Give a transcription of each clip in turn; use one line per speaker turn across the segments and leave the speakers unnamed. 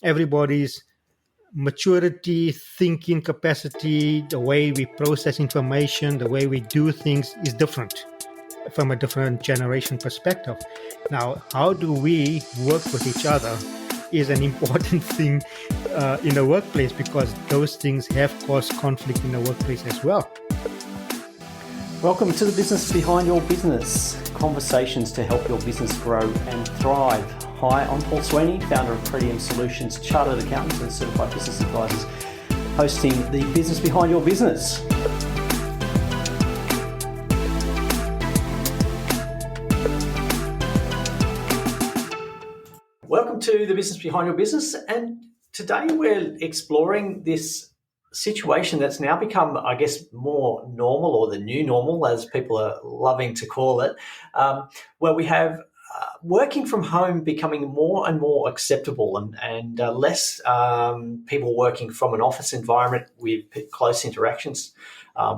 everybody's maturity, thinking capacity, the way we process information, the way we do things is different from a different generation perspective. Now, how do we work with each other is an important thing in the workplace, because those things have caused conflict in the workplace as well.
Welcome to the Business Behind Your Business, conversations to help your business grow and thrive. Hi, I'm Paul Sweeney, founder of Pretium Solutions, Chartered Accountants and Certified Business Advisors, hosting the Business Behind Your Business. Welcome to the Business Behind Your Business, and today we're exploring this situation that's now become, I guess, more normal, or the new normal, as people are loving to call it, where we have working from home becoming more and more acceptable, and less people working from an office environment with close interactions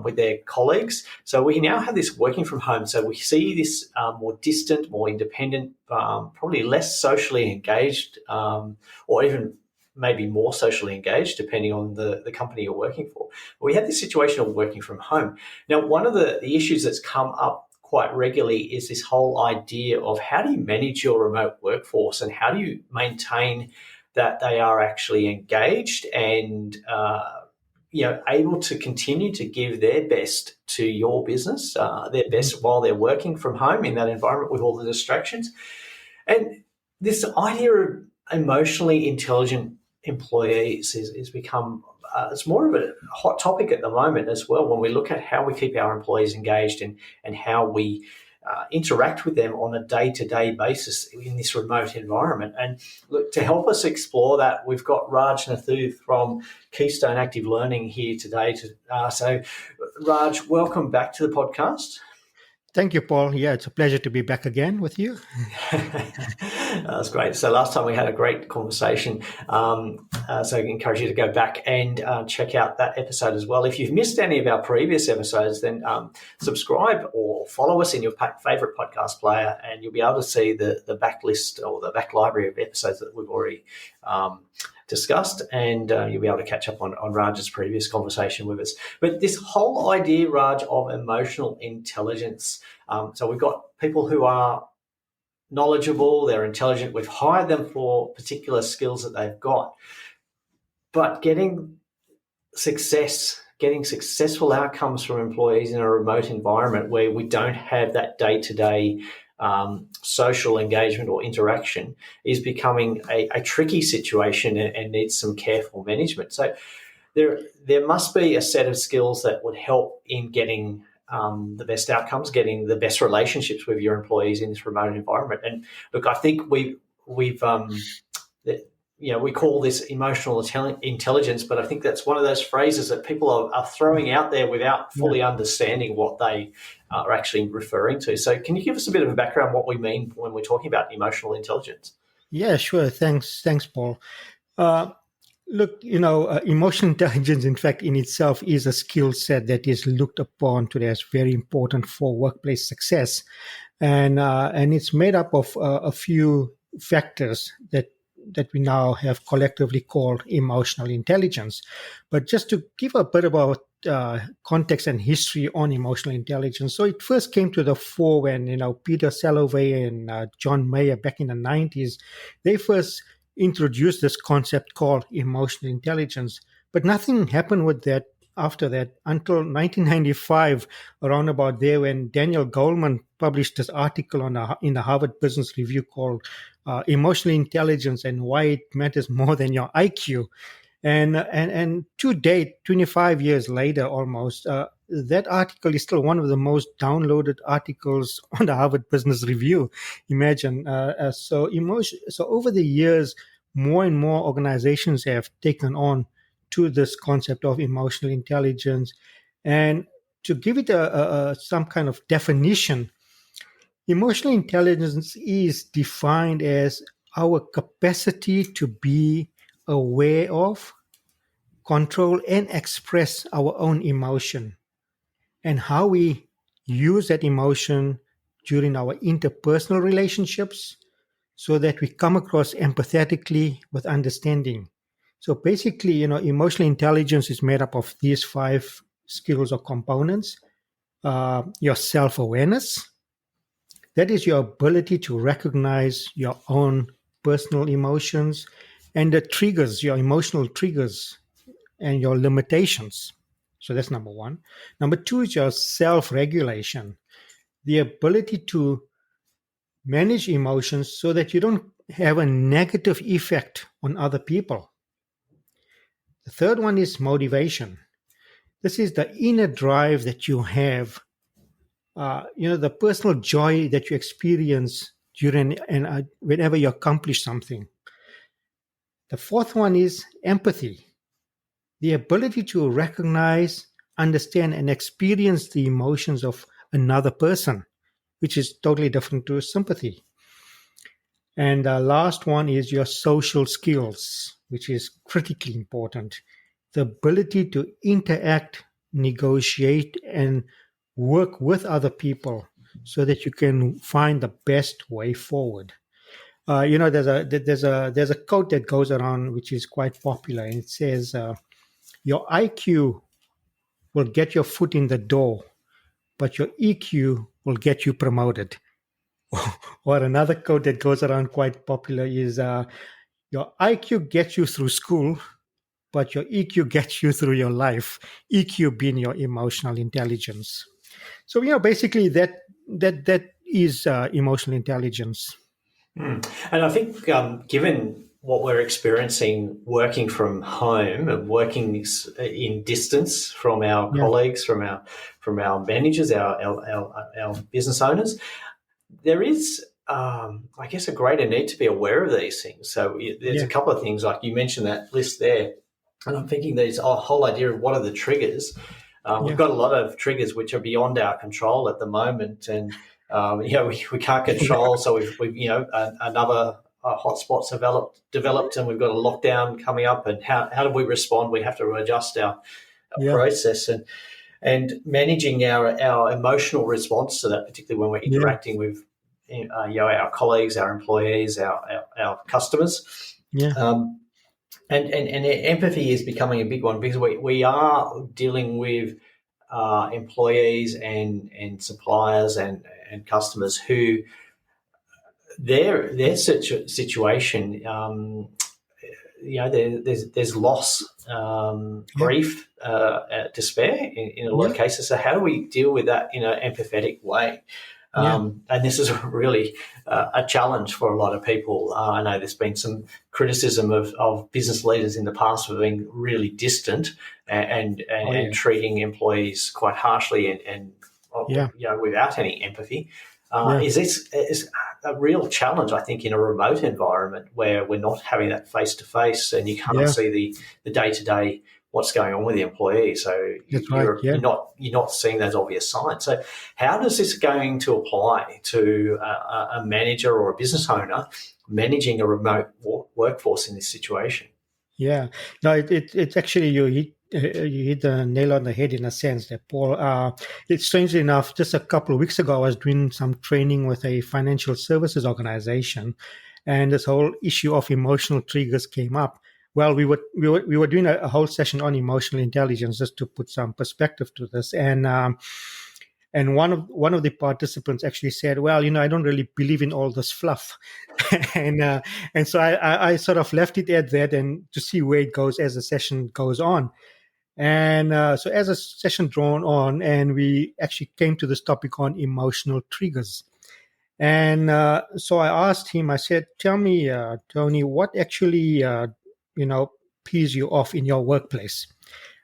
with their colleagues. So we now have this working from home. So we see this more distant, more independent, probably less socially engaged, or even maybe more socially engaged, depending on the company you're working for. But we have this situation of working from home. Now, one of the issues that's come up quite regularly is this whole idea of how do you manage your remote workforce, and how do you maintain that they are actually engaged and able to continue to give their best to your business, their best while they're working from home in that environment with all the distractions. And this idea of emotionally intelligent employees is become it's more of a hot topic at the moment as well, when we look at how we keep our employees engaged and how we interact with them on a day-to-day basis in this remote environment. And look, to help us explore that, we've got Raj Nathoo from Keystone Active Learning here today. So, Raj, welcome back to the podcast.
Thank you, Paul. Yeah, it's a pleasure to be back again with you.
That's great. So last time we had a great conversation. So I encourage you to go back and check out that episode as well. If you've missed any of our previous episodes, then subscribe or follow us in your favorite podcast player, and you'll be able to see the backlist or the back library of episodes that we've already discussed, and you'll be able to catch up on Raj's previous conversation with us. But this whole idea, Raj, of emotional intelligence, so we've got people who are knowledgeable, they're intelligent, we've hired them for particular skills that they've got, but getting successful outcomes from employees in a remote environment where we don't have that day-to-day social engagement or interaction is becoming a tricky situation and needs some careful management. So there must be a set of skills that would help in getting the best outcomes, getting the best relationships with your employees in this remote environment. And look, I think we call this emotional intelligence, but I think that's one of those phrases that people are throwing out there without fully understanding what they are actually referring to. So can you give us a bit of a background what we mean when we're talking about emotional intelligence?
Yeah, sure. Thanks, Paul. Look, emotional intelligence, in fact, in itself is a skill set that is looked upon today as very important for workplace success. And it's made up of a few factors that we now have collectively called emotional intelligence. But just to give a bit about context and history on emotional intelligence. So it first came to the fore when, Peter Salovey and John Mayer back in the 90s, they first introduced this concept called emotional intelligence. But nothing happened with that after that until 1995, around about there, when Daniel Goleman published this article in the Harvard Business Review called Emotional Intelligence and Why It Matters More Than Your IQ. And to date, 25 years later almost, that article is still one of the most downloaded articles on the Harvard Business Review. Imagine. So over the years, more and more organizations have taken on to this concept of emotional intelligence. And to give it some kind of definition, emotional intelligence is defined as our capacity to be aware of, control, and express our own emotion, and how we use that emotion during our interpersonal relationships, so that we come across empathetically with understanding. So basically, emotional intelligence is made up of these 5 skills or components. Your self-awareness, that is your ability to recognize your own personal emotions and the triggers, your emotional triggers and your limitations. So that's number 1. Number 2 is your self-regulation, the ability to manage emotions so that you don't have a negative effect on other people. The third one is motivation. This is the inner drive that you have, the personal joy that you experience during and whenever you accomplish something. The fourth one is empathy, the ability to recognize, understand, and experience the emotions of another person, which is totally different to sympathy. And the last one is your social skills, which is critically important. The ability to interact, negotiate, and work with other people so that you can find the best way forward. There's a quote that goes around which is quite popular, and it says, "Your IQ will get your foot in the door, but your EQ will get you promoted." Or another quote that goes around quite popular is, "Your IQ gets you through school, but your EQ gets you through your life." EQ being your emotional intelligence. So basically that is emotional intelligence.
And I think, given what we're experiencing working from home and working in distance from our
Yeah,
colleagues, from our managers, our business owners, there is, I guess, a greater need to be aware of these things. So there's
yeah,
a couple of things, like you mentioned that list there, and I'm thinking these whole idea of what are the triggers. We've
yeah,
got a lot of triggers which are beyond our control at the moment, and we can't
yeah,
control. So we've another hotspot's developed, and we've got a lockdown coming up. And how do we respond? We have to adjust our
yeah,
process and managing our emotional response to that, particularly when we're
yeah,
interacting with our colleagues, our employees, our customers.
yeah,
Um, and empathy is becoming a big one because we are dealing with employees and suppliers and customers who their situation, there's loss,
yeah,
grief, despair in a lot
yeah,
of cases. So how do we deal with that in an empathetic way?
yeah,
And this is really a challenge for a lot of people. I know there's been some criticism of business leaders in the past for being really distant
oh
and
yeah,
treating employees quite harshly and
yeah,
without any empathy.
yeah,
Is a real challenge, I think, in a remote environment where we're not having that face to face and you can't
yeah.
see the day to day what's going on with the employee. So
That's right. Yeah,
you're not seeing those obvious signs. So how does this going to apply to a manager or a business owner managing a remote workforce in this situation?
yeah. No, it's actually you hit the nail on the head in a sense there, Paul. It's strangely enough, just a couple of weeks ago, I was doing some training with a financial services organization, and this whole issue of emotional triggers came up. Well, we were doing a whole session on emotional intelligence just to put some perspective to this, and one of the participants actually said, "Well, I don't really believe in all this fluff," and so I sort of left it at that, and to see where it goes as the session goes on. And so as a session drawn on, and we actually came to this topic on emotional triggers. And so I asked him, I said, "Tell me, Tony, what actually, you know, pees you off in your workplace?"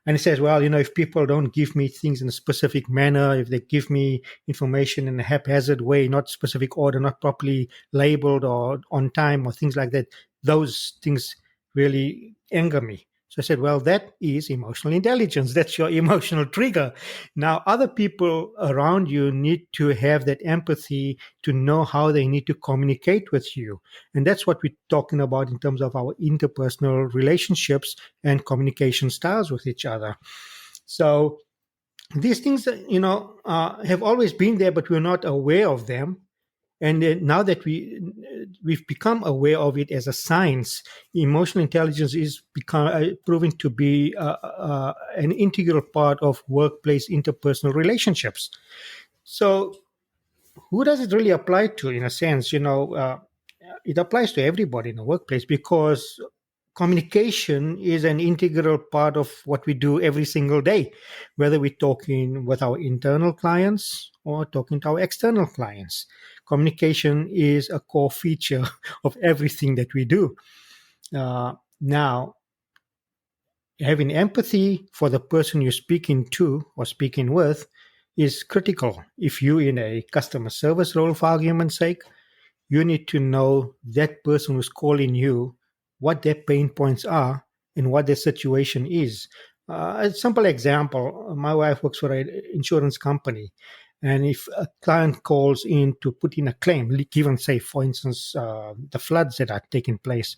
And he says, "Well, if people don't give me things in a specific manner, if they give me information in a haphazard way, not specific order, not properly labeled or on time or things like that, those things really anger me." So I said, "Well, that is emotional intelligence. That's your emotional trigger." Now, other people around you need to have that empathy to know how they need to communicate with you. And that's what we're talking about in terms of our interpersonal relationships and communication styles with each other. So these things, have always been there, but we're not aware of them. And then now that we've become aware of it as a science, emotional intelligence is proving to be an integral part of workplace interpersonal relationships. So who does it really apply to? In a sense, it applies to everybody in the workplace, because communication is an integral part of what we do every single day, whether we're talking with our internal clients or talking to our external clients. Communication is a core feature of everything that we do. Now, having empathy for the person you're speaking to or speaking with is critical. If you're in a customer service role, for argument's sake, you need to know that person who's calling you, what their pain points are and what their situation is. A simple example, my wife works for an insurance company. And if a client calls in to put in a claim, given, say, for instance, the floods that are taking place,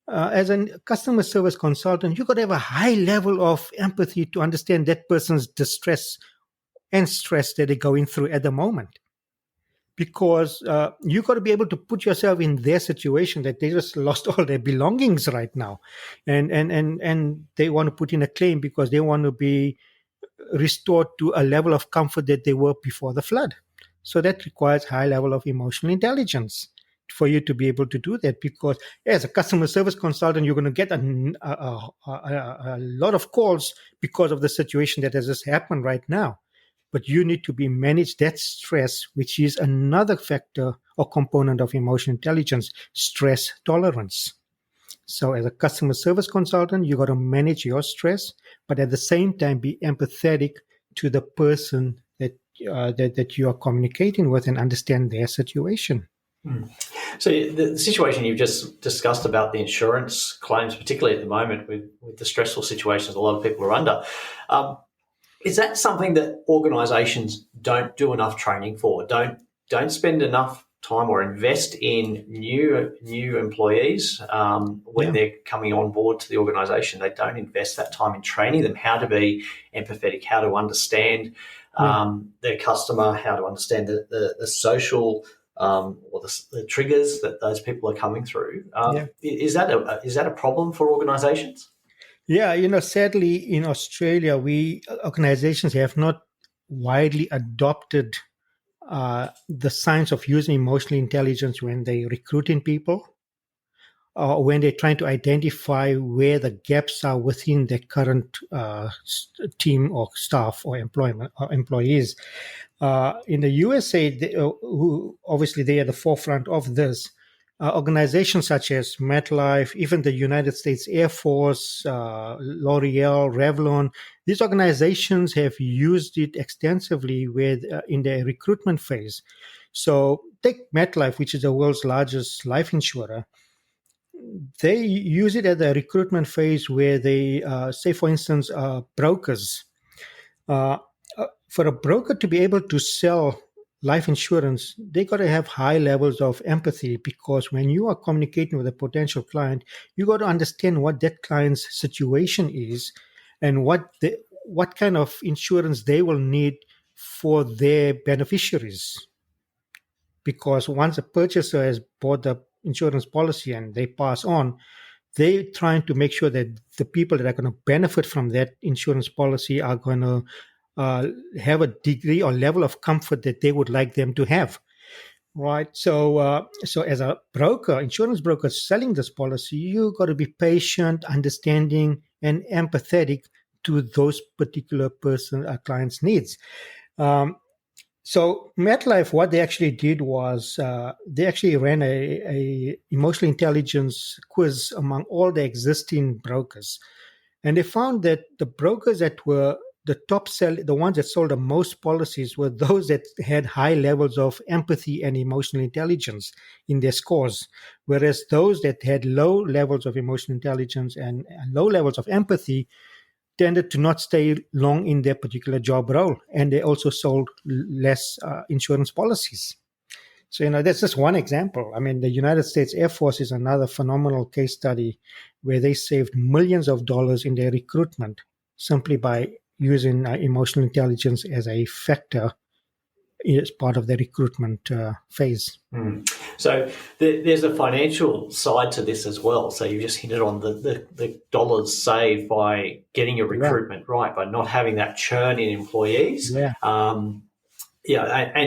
as a customer service consultant, you've got to have a high level of empathy to understand that person's distress and stress that they're going through at the moment. Because you got to be able to put yourself in their situation, that they just lost all their belongings right now, and they want to put in a claim because they want to be restored to a level of comfort that they were before the flood. So that requires high level of emotional intelligence for you to be able to do that, because as a customer service consultant, you're going to get a lot of calls because of the situation that has just happened right now. But you need to be manage that stress, which is another factor or component of emotional intelligence, stress tolerance. So as a customer service consultant, you got to manage your stress, but at the same time be empathetic to the person that you are communicating with and understand their situation.
So the situation you've just discussed about the insurance claims, particularly at the moment with the stressful situations a lot of people are under, is that something that organisations don't do enough training for? Don't spend enough time or invest in new employees when they're coming on board to the organisation? They don't invest that time in training them how to be empathetic, how to understand their customer, how to understand the social or the triggers that those people are coming through. Is that a problem for organisations?
Yeah, sadly in Australia, organizations have not widely adopted the science of using emotional intelligence when they recruiting people, or when they're trying to identify where the gaps are within their current team or staff or employees. In the USA, who obviously they are the forefront of this, organizations such as MetLife, even the United States Air Force, L'Oreal, Revlon, these organizations have used it extensively in their recruitment phase. So take MetLife, which is the world's largest life insurer. They use it at the recruitment phase where they, say, for instance, brokers. For a broker to be able to sell life insurance, they got to have high levels of empathy, because when you are communicating with a potential client, you got to understand what that client's situation is and what kind of insurance they will need for their beneficiaries. Because once a purchaser has bought the insurance policy and they pass on, they're trying to make sure that the people that are going to benefit from that insurance policy are going to have a degree or level of comfort that they would like them to have, right? So as a broker, insurance broker selling this policy, you got to be patient, understanding, and empathetic to those particular clients' needs. So MetLife, what they actually did was they actually ran a emotional intelligence quiz among all the existing brokers, and they found that the brokers that were the ones that sold the most policies were those that had high levels of empathy and emotional intelligence in their scores, whereas those that had low levels of emotional intelligence and low levels of empathy tended to not stay long in their particular job role, and they also sold less insurance policies. So, that's just one example. I mean, the United States Air Force is another phenomenal case study where they saved millions of dollars in their recruitment simply by using emotional intelligence as a factor as part of the recruitment phase.
So there's a financial side to this as well. So you just hinted on the dollars saved by getting your recruitment right, by not having that churn in employees.
Yeah.
And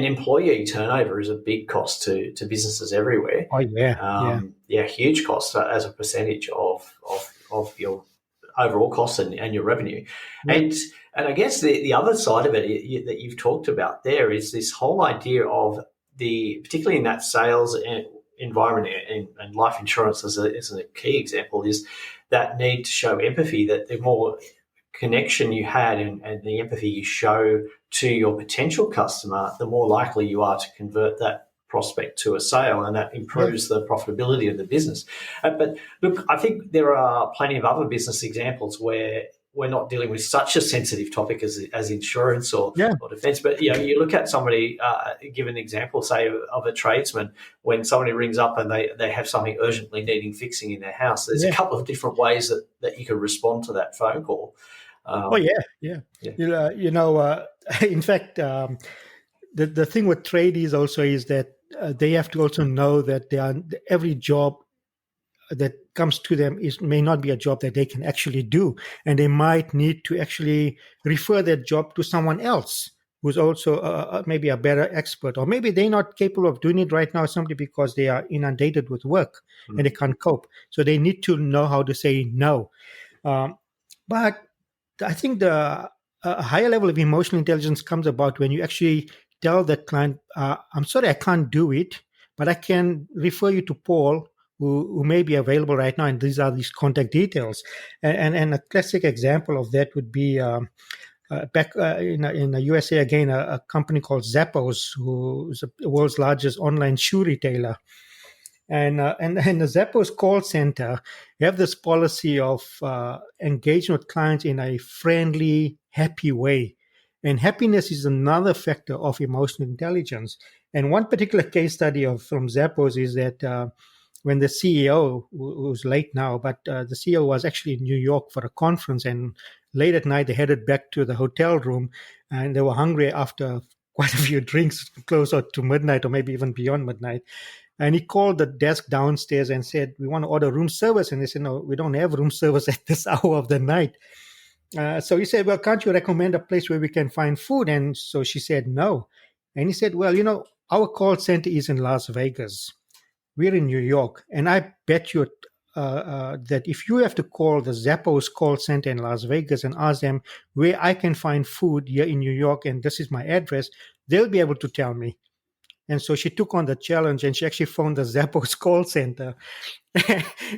employee turnover is a big cost to businesses everywhere.
Oh, yeah.
Huge cost as a percentage of your overall costs and your revenue.
Yeah.
And I guess the other side of it that you've talked about there is this whole idea of particularly in that sales environment and life insurance as a key example, is that need to show empathy, that the more connection you had and the empathy you show to your potential customer, the more likely you are to convert that prospect to a sale, and that improves the profitability of the business. But look, I think there are plenty of other business examples where we're not dealing with such a sensitive topic as insurance or defence. But you look at somebody, give an example, say of a tradesman, when somebody rings up and they have something urgently needing fixing in their house. There's a couple of different ways that you can respond to that phone call.
In fact, the thing with tradies also is that they have to also know that every job that comes to them may not be a job that they can actually do, and they might need to actually refer that job to someone else who's also maybe a better expert, or maybe they're not capable of doing it right now simply because they are inundated with work and they can't cope. So they need to know how to say no. But I think the higher level of emotional intelligence comes about when you actually tell that client, I'm sorry, I can't do it, but I can refer you to Paul, who may be available right now, and these are these contact details. And a classic example of that would be back in the USA, again, a company called Zappos, who is the world's largest online shoe retailer. And the Zappos call center have this policy of engaging with clients in a friendly, happy way. And happiness is another factor of emotional intelligence. And one particular case study from Zappos is that when the CEO, who's late now, but the CEO was actually in New York for a conference, and late at night they headed back to the hotel room, and they were hungry after quite a few drinks, closer to midnight or maybe even beyond midnight. And he called the desk downstairs and said, "We want to order room service." And they said, "No, we don't have room service at this hour of the night." So he said, "Well, can't you recommend a place where we can find food?" And so she said, "No." And he said, "Well, our call center is in Las Vegas. We're in New York. And I bet you that if you have to call the Zappos call center in Las Vegas and ask them where I can find food here in New York, and this is my address, they'll be able to tell me." And so she took on the challenge, and she actually phoned the Zappos call center.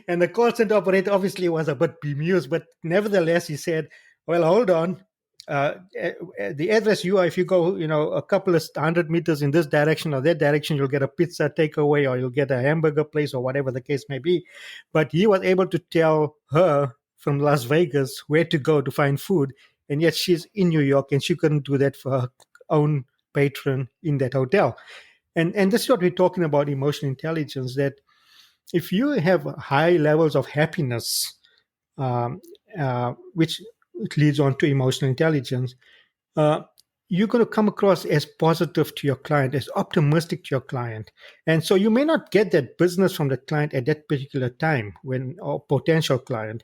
And the call center operator obviously was a bit bemused, but nevertheless, he said, "Well, hold on. The address if you go, a couple of 100 meters in this direction or that direction, you'll get a pizza takeaway, or you'll get a hamburger place, or whatever the case may be." But he was able to tell her from Las Vegas where to go to find food. And yet she's in New York, and she couldn't do that for her own patron in that hotel. And this is what we're talking about, emotional intelligence, that if you have high levels of happiness, which leads on to emotional intelligence, you're going to come across as positive to your client, as optimistic to your client. And so you may not get that business from the client at that particular time, or potential client,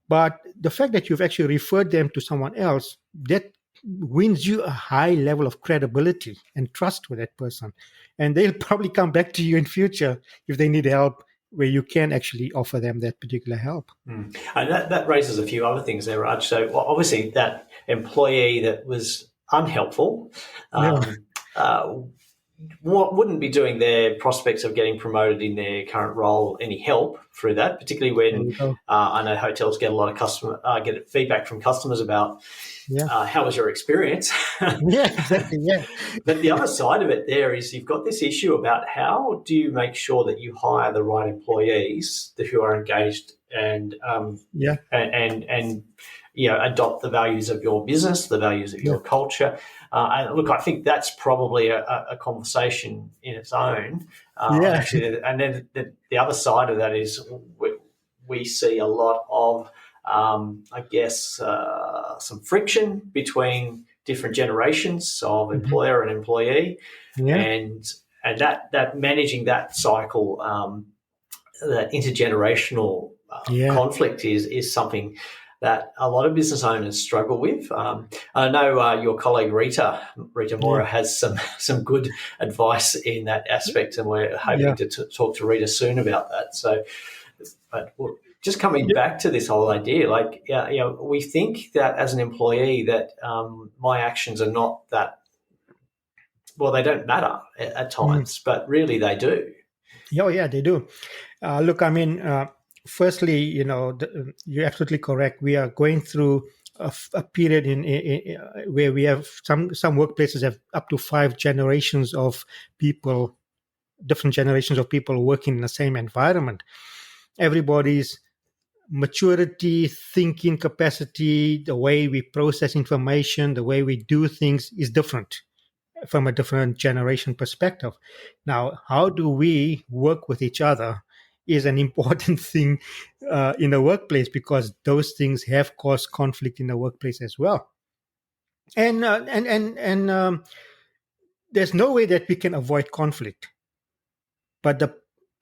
but the fact that you've actually referred them to someone else, that wins you a high level of credibility and trust with that person. And they'll probably come back to you in future if they need help, where you can actually offer them that particular help.
And that raises a few other things there, Raj. So obviously that employee that was unhelpful wouldn't be doing their prospects of getting promoted in their current role any help through that, particularly when I know hotels get a lot of get feedback from customers about how was your experience.
Exactly.
But the other side of it there is you've got this issue about how do you make sure that you hire the right employees who are engaged and adopt the values of your business, the values of your culture. And look, I think that's probably a conversation in its own. Actually, and then the other side of that is we see a lot of, some friction between different generations of employer and employee,
Yeah.
and that managing that cycle, that intergenerational
Yeah.
conflict is something that a lot of business owners struggle with. I know your colleague Rita
Yeah.
Mora has some good advice in that aspect, and we're hoping
Yeah.
to talk to Rita soon about that. So, but just coming
Yeah.
back to this whole idea, like we think that as an employee that my actions are not that well, they don't matter at
Mm.
times, but really they do.
Oh, yeah, they do. Look, I mean, firstly, you're absolutely correct. We are going through a period where we have some workplaces have up to 5 generations of people, different generations of people working in the same environment. Everybody's maturity, thinking capacity, the way we process information, the way we do things is different from a different generation perspective. Now, how do we work with each other is an important thing in the workplace, because those things have caused conflict in the workplace as well. And there's no way that we can avoid conflict. But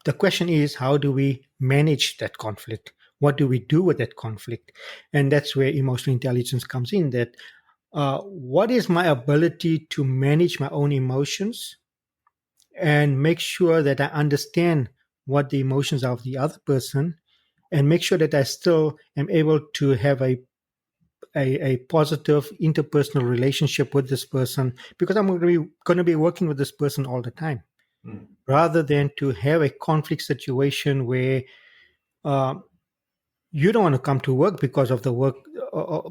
the question is, how do we manage that conflict? What do we do with that conflict? And that's where emotional intelligence comes in. That what is my ability to manage my own emotions and make sure that I understand what the emotions are of the other person, and make sure that I still am able to have a positive interpersonal relationship with this person, because I'm going to be working with this person all the time,
Mm.
rather than to have a conflict situation where uh, you don't want to come to work because of the work,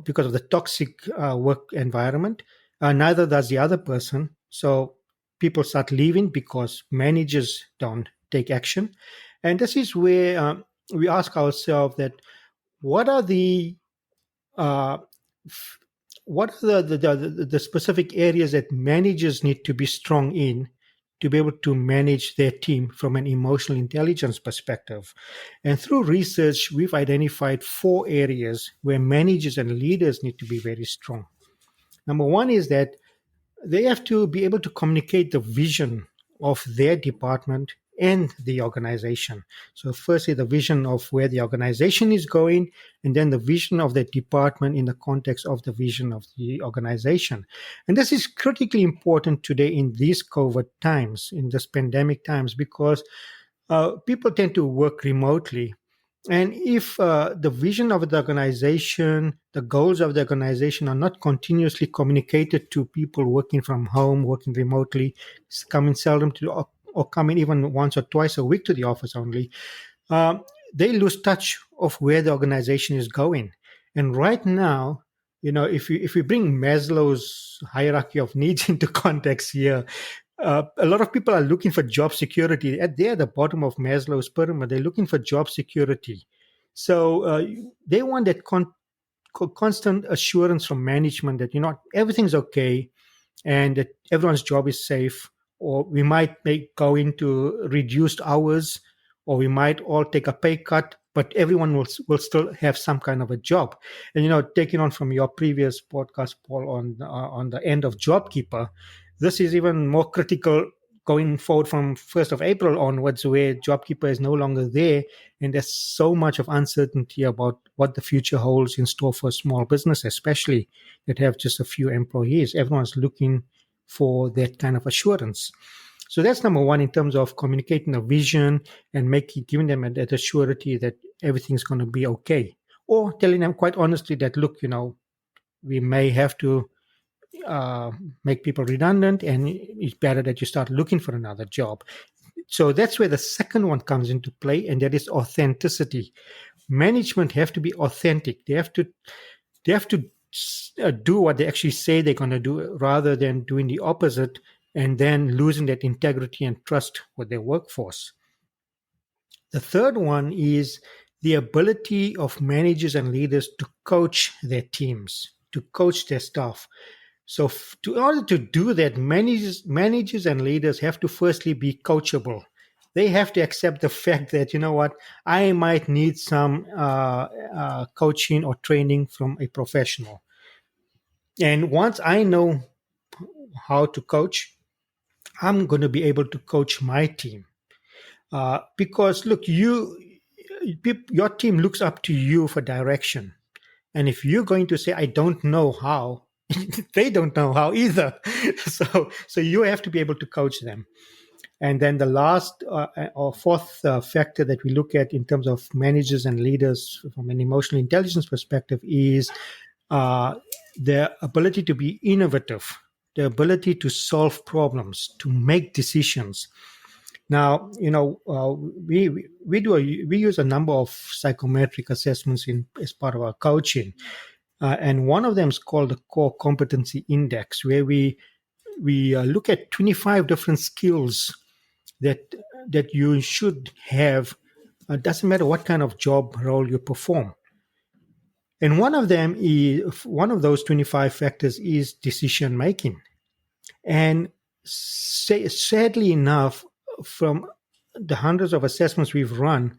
because of the toxic work environment. Neither does the other person. So people start leaving because managers don't take action. And this is where we ask ourselves that what are the uh, f- what are the specific areas that managers need to be strong in to be able to manage their team from an emotional intelligence perspective. And through research, we've identified 4 areas where managers and leaders need to be very strong. Number one is that they have to be able to communicate the vision of their department and the organization. So, firstly, the vision of where the organization is going, and then the vision of the department in the context of the vision of the organization. And this is critically important today in these COVID times, in this pandemic times, because people tend to work remotely. And if the vision of the organization, the goals of the organization are not continuously communicated to people working from home, working remotely, coming seldom to, or coming even once or twice a week to the office only, um, they lose touch of where the organization is going. And right now, if we bring Maslow's hierarchy of needs into context here, a lot of people are looking for job security. They're at the bottom of Maslow's pyramid. They're looking for job security. So they want that constant assurance from management that everything's okay, and that everyone's job is safe. Or we might go into reduced hours, or we might all take a pay cut, but everyone will still have some kind of a job. And taking on from your previous podcast, Paul, on the end of JobKeeper, this is even more critical going forward from 1st of April onwards, where JobKeeper is no longer there, and there's so much of uncertainty about what the future holds in store for small business, especially that have just a few employees. Everyone's looking for that kind of assurance. So that's number one, in terms of communicating a vision and giving them that assurity that everything's going to be okay, or telling them quite honestly that, look, we may have to uh, make people redundant, and it's better that you start looking for another job. So that's where the second one comes into play, and that is authenticity. Management have to be authentic. They have to do what they actually say they're going to do, rather than doing the opposite and then losing that integrity and trust with their workforce. The third one is the ability of managers and leaders to coach their teams, to coach their staff. So, in order to do that, managers and leaders have to firstly be coachable. They have to accept the fact that, I might need some coaching or training from a professional. And once I know how to coach, I'm going to be able to coach my team. Because look, your team looks up to you for direction. And if you're going to say, I don't know how, they don't know how either. So you have to be able to coach them. And then the last or fourth factor that we look at in terms of managers and leaders from an emotional intelligence perspective is uh, their ability to be innovative, the ability to solve problems, to make decisions. Now, we use a number of psychometric assessments as part of our coaching, and one of them is called the Core Competency Index, where we look at 25 different skills that you should have. Doesn't matter what kind of job role you perform. And one of those 25 factors is decision making. And sadly enough, from the hundreds of assessments we've run,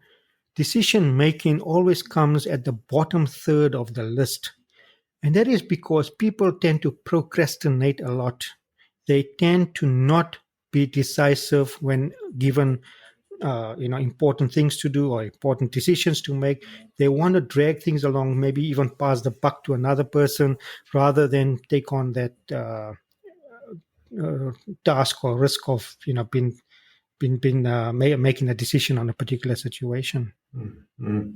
decision making always comes at the bottom third of the list. And that is because people tend to procrastinate a lot. They tend to not be decisive when given important things to do or important decisions to make. They want to drag things along, maybe even pass the buck to another person rather than take on that task or risk of making a decision on a particular situation.
Mm-hmm.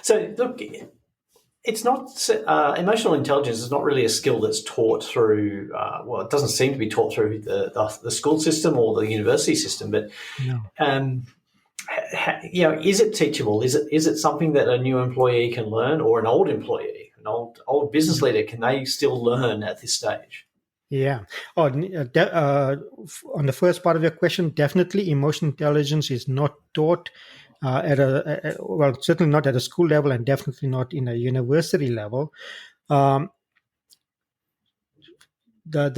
So look, it's not emotional intelligence is not really a skill that's taught through. It doesn't seem to be taught through the school system or the university system. But
No.
Is it teachable? Is it something that a new employee can learn, or an old employee, an old business leader, can they still learn at this stage?
Yeah. On the first part of your question, definitely emotional intelligence is not taught certainly not at a school level and definitely not in a university level. The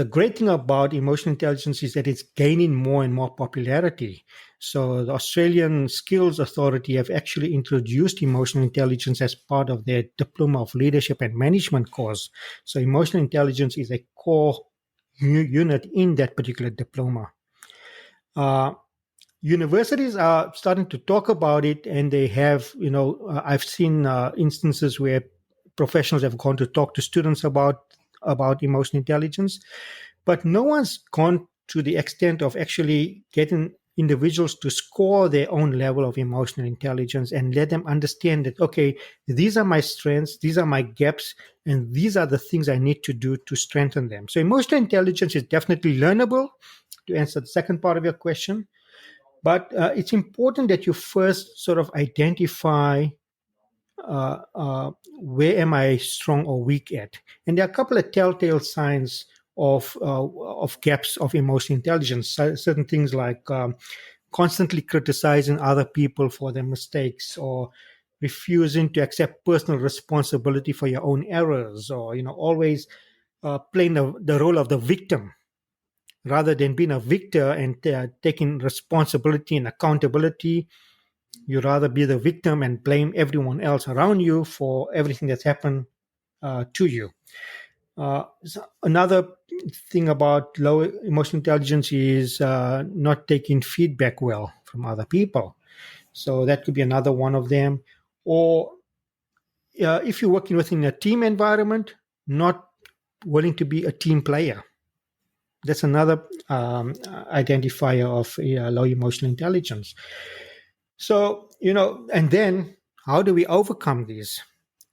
great thing about emotional intelligence is that it's gaining more and more popularity. So the Australian Skills Authority have actually introduced emotional intelligence as part of their Diploma of Leadership and Management course. So emotional intelligence is a core unit in that particular diploma. Universities are starting to talk about it, and they have, I've seen instances where professionals have gone to talk to students about emotional intelligence, but no one's gone to the extent of actually getting individuals to score their own level of emotional intelligence and let them understand that, okay, these are my strengths, these are my gaps, and these are the things I need to do to strengthen them. So emotional intelligence is definitely learnable, to answer the second part of your question. But it's important that you first sort of identify where am I strong or weak at. And there are a couple of telltale signs of gaps of emotional intelligence. Certain things like constantly criticizing other people for their mistakes, or refusing to accept personal responsibility for your own errors, or always playing the role of the victim rather than being a victor and taking responsibility and accountability. You rather be the victim and blame everyone else around you for everything that's happened to you. Another thing about low emotional intelligence is not taking feedback well from other people. So that could be another one of them. Or if you're working within a team environment, not willing to be a team player. That's another identifier of low emotional intelligence. So, and then how do we overcome these?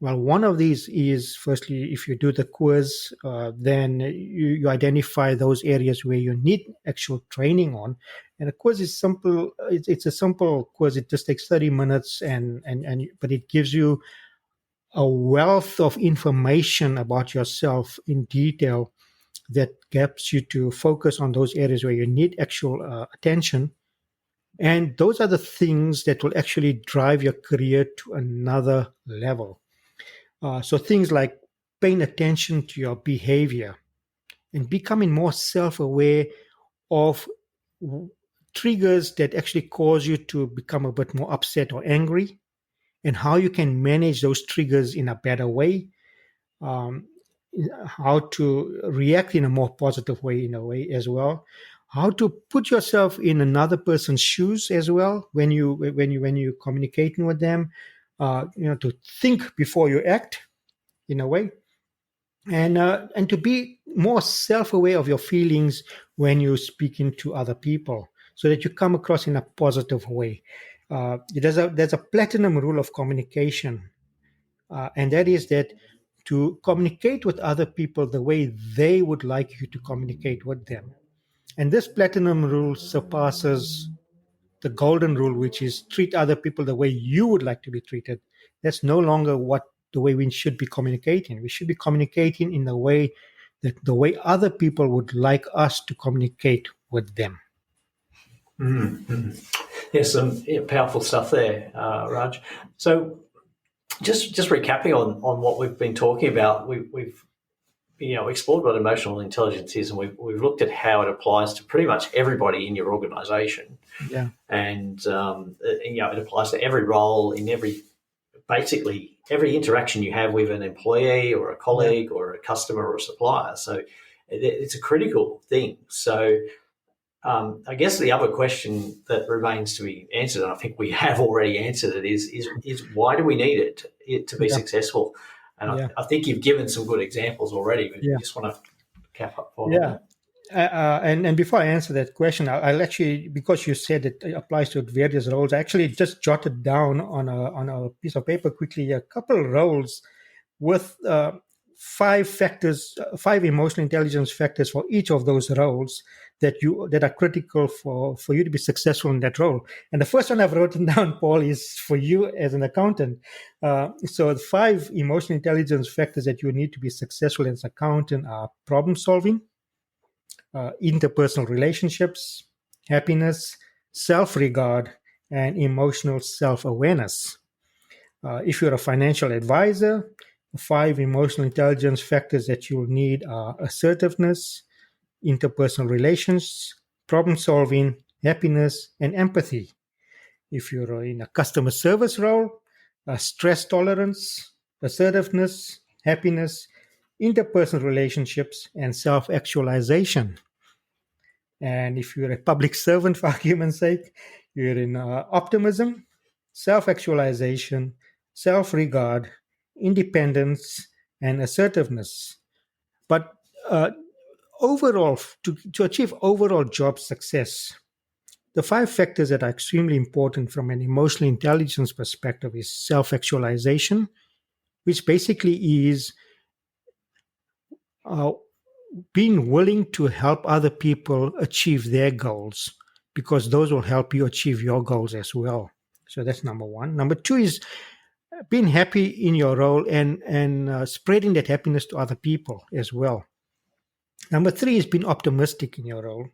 Well, one of these is, firstly, if you do the quiz, then you identify those areas where you need actual training on. And a quiz is simple. It's a simple quiz. It just takes 30 minutes, but it gives you a wealth of information about yourself in detail that gets you to focus on those areas where you need actual attention. And those are the things that will actually drive your career to another level. So things like paying attention to your behavior and becoming more self-aware of triggers that actually cause you to become a bit more upset or angry, and how you can manage those triggers in a better way. how to react in a more positive way, in a way as well, how to put yourself in another person's shoes as well when you communicating with them, to think before you act, in a way, and to be more self-aware of your feelings when you're speaking to other people, so that you come across in a positive way. There's a platinum rule of communication, and that is that to communicate with other people the way they would like you to communicate with them. And this platinum rule surpasses the golden rule, which is treat other people the way you would like to be treated. That's no longer what the way we should be communicating. We should be communicating in the way other people would like us to communicate with them.
Mm-hmm. There's some powerful stuff there, Raj. So just recapping on what we've been talking about, we've explored what emotional intelligence is, and we've looked at how it applies to pretty much everybody in your organisation.
Yeah.
And it applies to every role in basically every interaction you have with an employee or a colleague or a customer or a supplier. So it's a critical thing. So I guess the other question that remains to be answered, and I think we have already answered it, is why do we need it to be successful? And I think you've given some good examples already, but you just want to cap up for
that. And before I answer that question, I'll actually, because you said it applies to various roles, I actually just jotted down on a piece of paper quickly a couple of roles with 5 emotional intelligence factors for each of those roles that are critical for you to be successful in that role. And the first one I've written down, Paul, is for you as an accountant. So the 5 emotional intelligence factors that you need to be successful as an accountant are problem solving, interpersonal relationships, happiness, self-regard, and emotional self-awareness. If you're a financial advisor, the 5 emotional intelligence factors that you'll need are assertiveness, interpersonal relations, problem solving, happiness, and empathy. If you're in a customer service role, stress tolerance, assertiveness, happiness, interpersonal relationships, and self-actualization. And if you're a public servant, for argument's sake, you're in optimism, self-actualization, self-regard, independence, and assertiveness. But overall, to achieve overall job success, the 5 factors that are extremely important from an emotional intelligence perspective is self-actualization, which basically is being willing to help other people achieve their goals, because those will help you achieve your goals as well. So that's number 1. Number 2 is being happy in your role and spreading that happiness to other people as well. Number 3 is being optimistic in your role.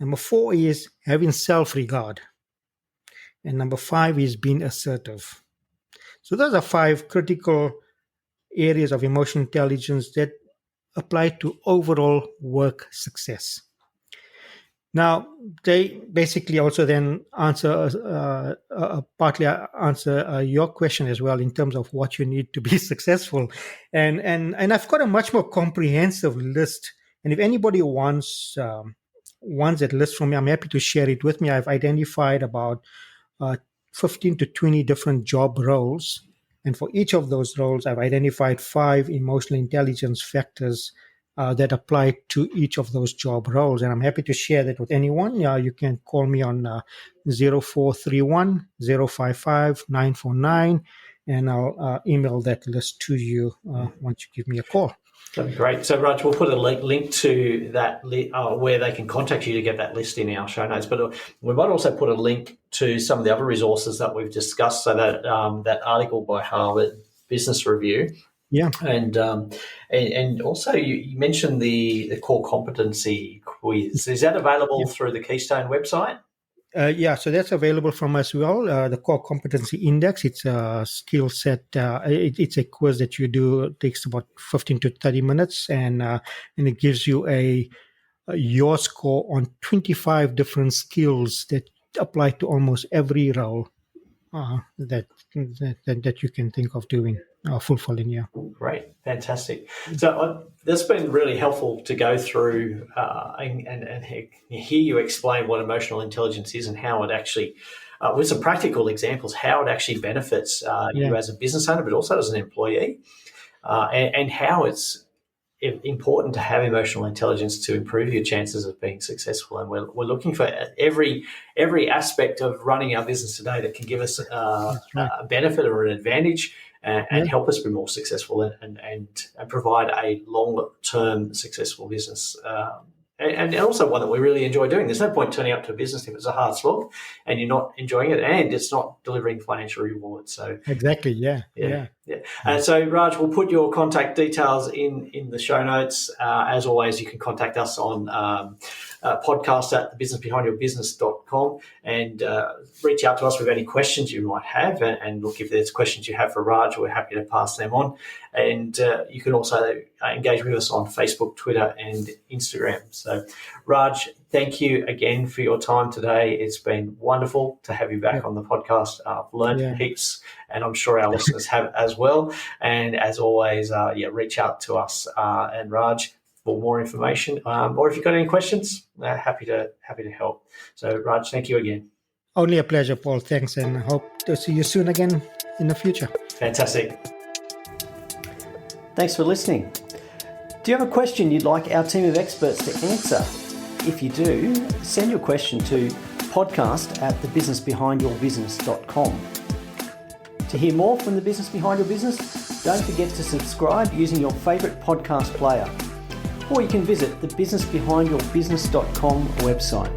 Number 4 is having self-regard. And number 5 is being assertive. So those are 5 critical areas of emotional intelligence that apply to overall work success. Now, they basically also then partly answer your question as well in terms of what you need to be successful. And I've got a much more comprehensive list. And if anybody wants that list from me, I'm happy to share it with me. I've identified about 15 to 20 different job roles. And for each of those roles, I've identified 5 emotional intelligence factors that apply to each of those job roles. And I'm happy to share that with anyone. You can call me on 0431 055 949, and I'll email that list to you once you give me a call.
That'd be great. So, Raj, we'll put a link to that where they can contact you to get that list in our show notes. But we might also put a link to some of the other resources that we've discussed. So that article by Harvard Business Review.
Yeah.
And also you mentioned the core competency quiz. Is that available through the Keystone website?
So that's available from us as well. The Core Competency Index, it's a skill set. It's a quiz that you do. It takes about 15 to 30 minutes, and it gives you your score on 25 different skills that apply to almost every role that you can think of doing or fulfilling. Yeah.
Great, fantastic. So that's been really helpful to go through and hear you explain what emotional intelligence is and how it actually, with some practical examples, how it actually benefits you as a business owner, but also as an employee, and how it's important to have emotional intelligence to improve your chances of being successful. And we're looking for every aspect of running our business today that can give us a benefit or an advantage and help us be more successful and provide a long-term successful business. And also one that we really enjoy doing. There's no point turning up to a business if it's a hard slog and you're not enjoying it and it's not delivering financial rewards. So
exactly, yeah.
And so, Raj, we'll put your contact details in the show notes. As always, you can contact us on podcast@thebusinessbehindyourbusiness.com and reach out to us with any questions you might have. And look, if there's questions you have for Raj, we're happy to pass them on. And you can also engage with us on Facebook, Twitter, and Instagram. So, Raj, thank you again for your time today. It's been wonderful to have you back on the podcast. I've learned heaps, and I'm sure our listeners have as well. And as always, reach out to us and Raj for more information, or if you've got any questions, happy to help. So, Raj, thank you again.
Only a pleasure, Paul. Thanks, and hope to see you soon again in the future.
Fantastic. Thanks for listening. Do you have a question you'd like our team of experts to answer? If you do, send your question to podcast@thebusinessbehindyourbusiness.com. To hear more from the Business Behind Your Business, don't forget to subscribe using your favourite podcast player. Or you can visit the businessbehindyourbusiness.com website.